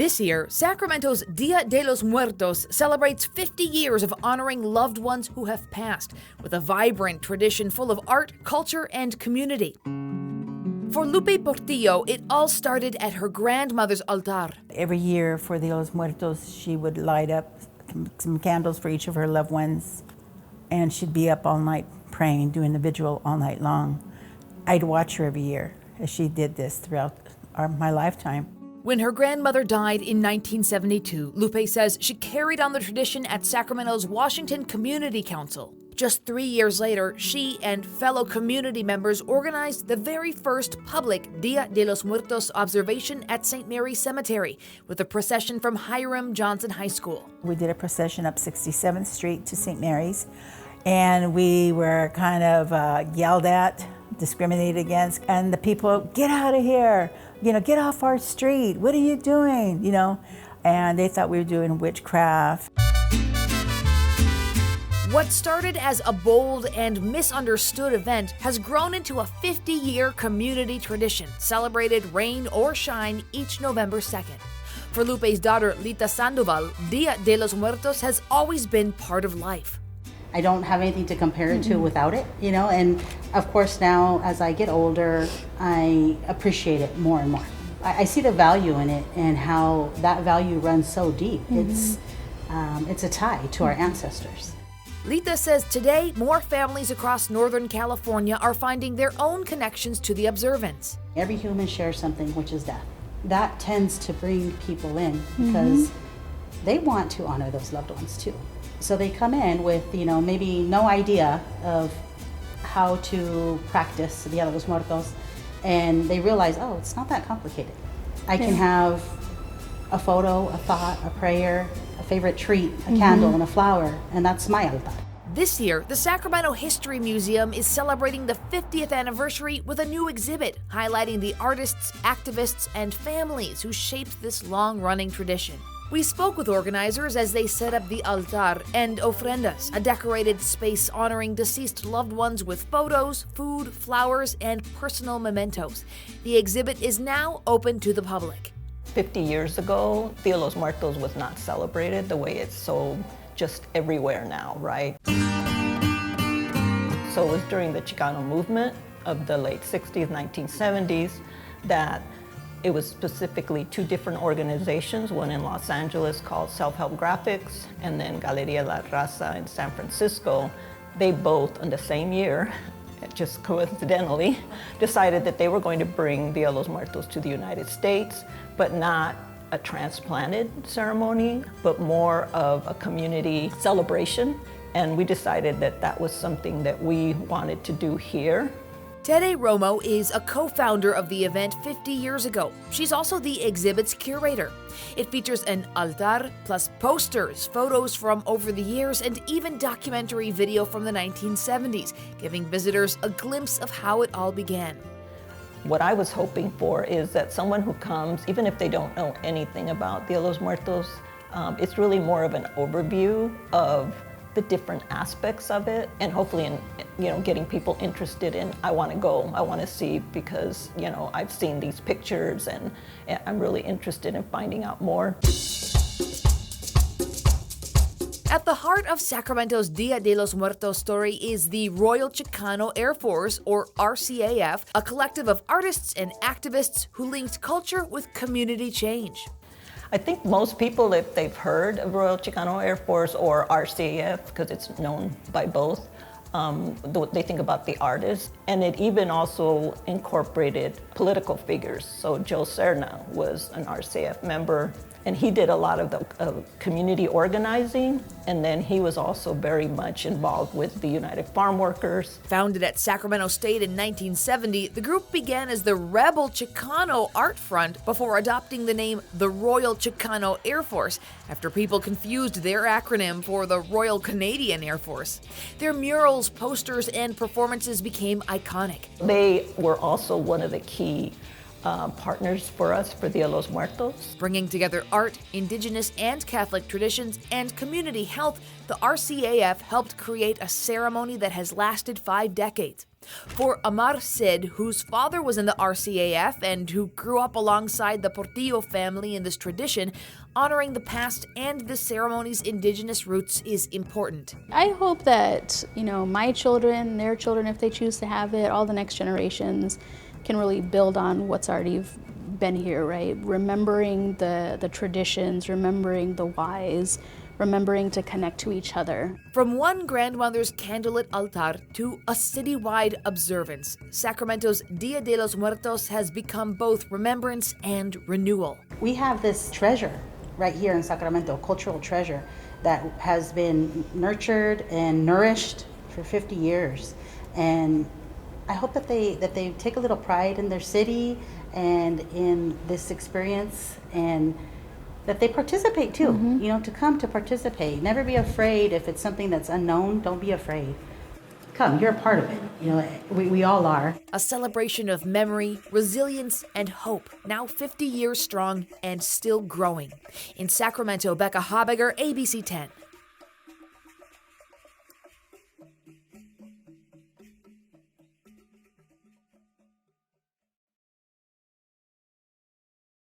This year, Sacramento's Dia de los Muertos celebrates 50 years of honoring loved ones who have passed, with a vibrant tradition full of art, culture, and community. For Lupe Portillo, it all started at her grandmother's altar. Every year for Dia de los Muertos, she would light up some candles for each of her loved ones, and she'd be up all night praying, doing the vigil all night long. I'd watch her every year as she did this throughout my lifetime. When her grandmother died in 1972, Lupe says she carried on the tradition at Sacramento's Washington Community Council. Just 3 years later, she and fellow community members organized the very first public Dia de los Muertos observation at St. Mary's Cemetery, with a procession from Hiram Johnson High School. We did a procession up 67th Street to St. Mary's, and we were kind of yelled at, discriminated against, and the people, get out of here, get off our street, what are you doing, and they thought we were doing witchcraft. What started as a bold and misunderstood event has grown into a 50-year community tradition, celebrated rain or shine each November 2nd. For Lupe's daughter, Lita Sandoval, Dia de los Muertos has always been part of life. I don't have anything to compare it to without it, and of course now as I get older, I appreciate it more and more. I see the value in it and how that value runs so deep. It's a tie to our ancestors. Lita says today, more families across Northern California are finding their own connections to the observance. Every human shares something, which is death. That tends to bring people in because they want to honor those loved ones too. So they come in with, maybe no idea of how to practice Dia de los Muertos, and they realize, oh, it's not that complicated. I can have a photo, a thought, a prayer, a favorite treat, a candle, and a flower, and that's my altar. This year, the Sacramento History Museum is celebrating the 50th anniversary with a new exhibit highlighting the artists, activists, and families who shaped this long-running tradition. We spoke with organizers as they set up the altar and ofrendas, a decorated space honoring deceased loved ones with photos, food, flowers, and personal mementos. The exhibit is now open to the public. 50 years ago, Dia de los Muertos was not celebrated the way it's so just everywhere now, right? So it was during the Chicano movement of the late 60s, 1970s, that it was specifically two different organizations, one in Los Angeles called Self-Help Graphics, and then Galeria La Raza in San Francisco. They both, in the same year, just coincidentally, decided that they were going to bring Dia de los Muertos to the United States, but not a transplanted ceremony, but more of a community celebration. And we decided that that was something that we wanted to do here. Tere Romo is a co-founder of the event 50 years ago. She's also the exhibit's curator. It features an altar, plus posters, photos from over the years, and even documentary video from the 1970s, giving visitors a glimpse of how it all began. What I was hoping for is that someone who comes, even if they don't know anything about Dia de los Muertos, it's really more of an overview of the different aspects of it, and hopefully getting people interested in, I want to go, I want to see, because I've seen these pictures and I'm really interested in finding out more. At the heart of Sacramento's Dia de los Muertos story is the Royal Chicano Air Force, or RCAF, a collective of artists and activists who linked culture with community change. I think most people, if they've heard of Royal Chicano Air Force or RCAF, because it's known by both, they think about the artists. And it even also incorporated political figures. So Joe Serna was an RCAF member, and he did a lot of the community organizing, and then he was also very much involved with the United Farm Workers. Founded at Sacramento State in 1970, the group began as the Rebel Chicano Art Front before adopting the name the Royal Chicano Air Force after people confused their acronym for the Royal Canadian Air Force. Their murals, posters, and performances became iconic. They were also one of the key partners for us for Dia de los Muertos. Bringing together art, indigenous and Catholic traditions, and community health, the RCAF helped create a ceremony that has lasted 5 decades. For Amar Sid, whose father was in the RCAF and who grew up alongside the Portillo family in this tradition, honoring the past and the ceremony's indigenous roots is important. I hope that, my children, their children, if they choose to have it, all the next generations can really build on what's already been here, right? Remembering the traditions, remembering the whys, remembering to connect to each other. From one grandmother's candlelit altar to a citywide observance, Sacramento's Dia de los Muertos has become both remembrance and renewal. We have this treasure right here in Sacramento, cultural treasure that has been nurtured and nourished for 50 years. And I hope that they take a little pride in their city and in this experience, and that they participate too, to come to participate. Never be afraid if it's something that's unknown, don't be afraid. Come, you're a part of it. We all are. A celebration of memory, resilience, and hope, now 50 years strong and still growing. In Sacramento, Becca Habiger, ABC 10.